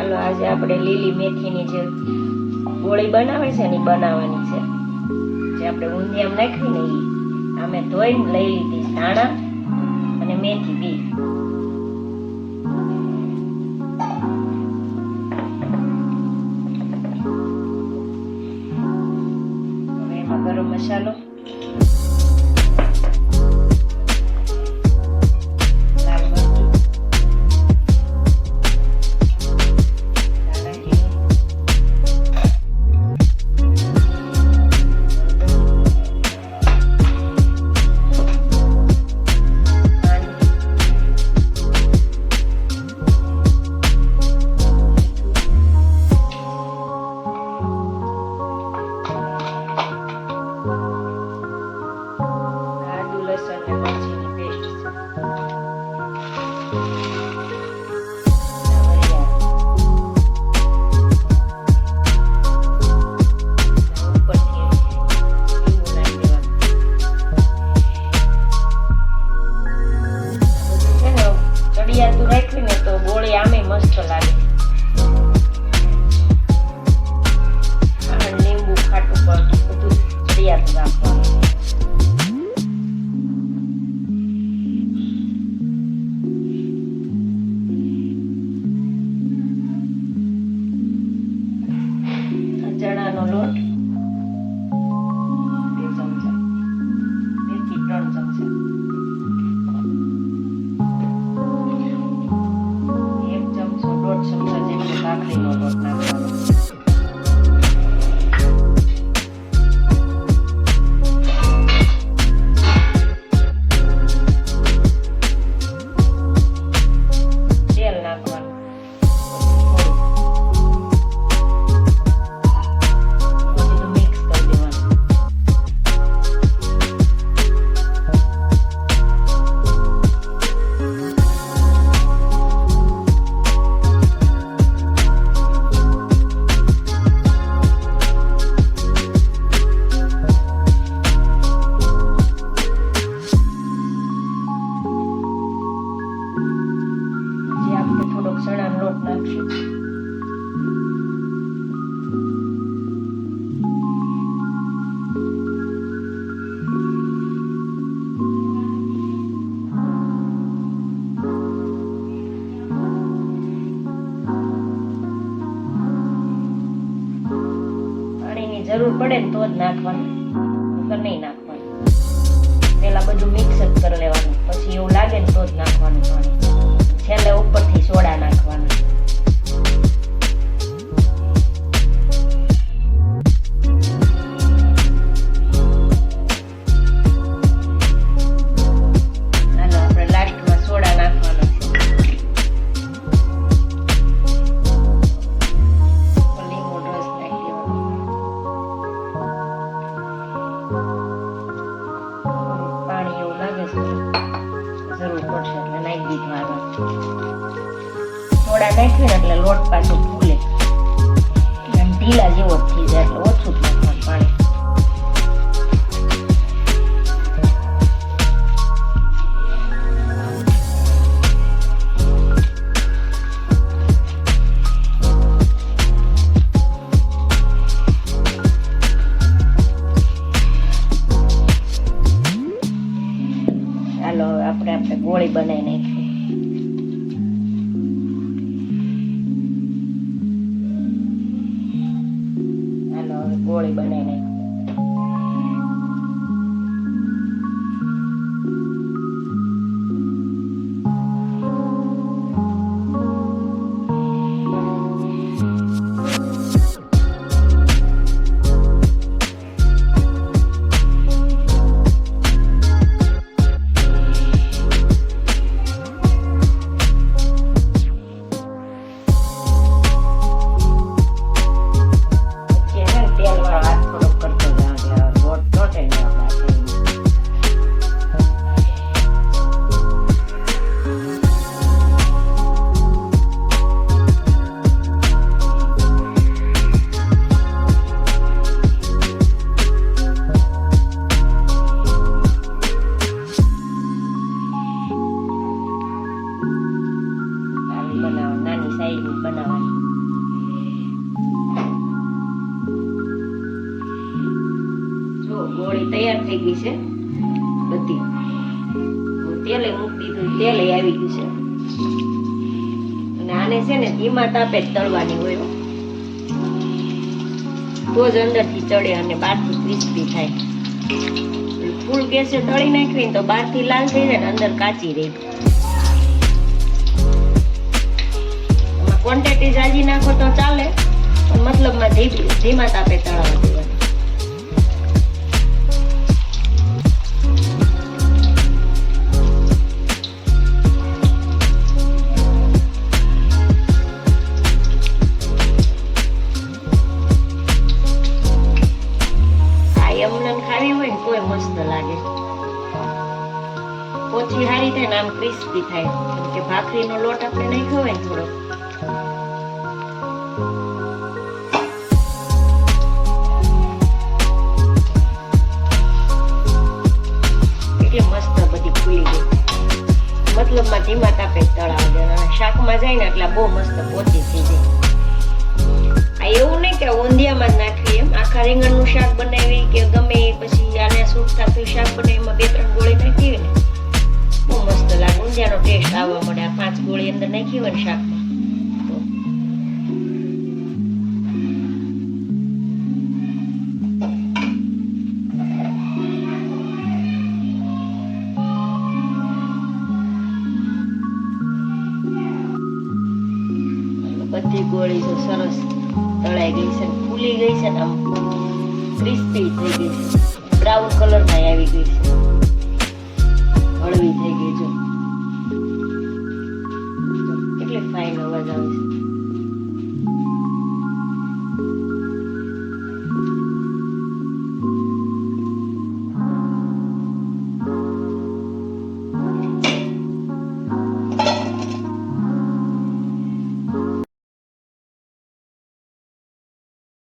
ચાલો આજે આપણે લીલી મેથીની જે ગોળી બનાવે છે ને બનાવવાની છે. જે આપણે ઊંધિયામાં નાખવી ને એ અમે ધોઈને લઈ લીધી ધાણા અને મેથી બી. હવે એમાં ગરમ મસાલો, રાખવીને તો ગોળી આમે મસ્ત લાગે. લીંબુ ખાટું પણ બધું ચડિયાતું રાખવાનું. ચણાનો લોટ 2 ચમચા, મેથી 3 ચમચા, 1 ચમચો 1.5 ચમચા જેટલો કાકડીનો લોટ નાખવાનો. તેલ નાખવાનું. ચણાનો લોટ નાખશું. પાણીની જરૂર પડે ને તો જ નાખવાનું, નકર નહીં નાખવાનું. પેલા બધું મિક્સ જ કરી લેવાનું, પછી એવું લાગે ને તો જ નાખવાનું પાણી. છેલ્લે ઉપરથી સોડા નાખવાના. હાલો આપણે લાસ્ટમાં સોડા નાખવાનો છે. લીંબુનો રસ નાખી દેવાનો. પાણી એવું લાગે છે જરૂર પડશે એટલે નાખી દીધું આગળ. સોડા નાખીને એટલે લોટ પાછો ફૂલે, એમ ઢીલા જેવો જ થઈ જાય એટલે ઓછું જ નાખવાનું પાણી. ચાલો આપણે ગોળી બનાવી નાખીએ. ગોળી બનાવી નાખી. બનાવવાની નાની સાઈઝ બનાવવાની. ઢોકળી તૈયાર થઈ ગઈ છે બધી. તેલે મૂકી દીધું, તેલે આવી ગયું છે. અને આને છે ને ધીમા તાપે જ તળવાની હોય, તો જ અંદરથી ચડે અને બહારથી ક્રિસ્પી થાય. ફૂલ ગેસે તળી નાખવી ને તો બહારથી લાલ થઈ જાય ને અંદર કાચી રહી. ક્વોન્ટિટી જાજી નાખો તો ચાલે, પણ મતલબમાં ધીમા તાપે તળાવવા દેવાની. ખાવી હોય ને તોય મસ્ત લાગે. ઓછી હારી થાય ને આમ ક્રિસ્પી થાય, કેમ કે ભાખરીનો લોટ આપણે નાખ્યો હોય ને થોડો. એટલે મસ્ત બધી ફૂલી ગઈ. મતલબમાં ધીમા તાપે તળાવ દે. શાકમાં જાય ને એટલે બહુ મસ્ત પોચી થઈ જાય. આ એવું નહીં કે ઊંધિયામાં જ નાખવી, એમ આખા રીંગણનું શાક બનાવી કે ગમે પછી આને સૂટ થતું શાક બને એમાં 2-3 ગોળી નાખી હોય ને બહુ મસ્ત લાગે. ઊંધિયાનો ટેસ્ટ આવવા મળે. આ 5 ગોળી અંદર નાખી હોય ને શાકમાં બધી ગોળી તો સરસ તળાઈ ગઈ છે, ફૂલી ગઈ છે ને આમ ક્રિસ્પી થઈ ગઈ છે, બ્રાઉન કલર માં આવી ગઈ છે, હળવી થઈ ગઈ.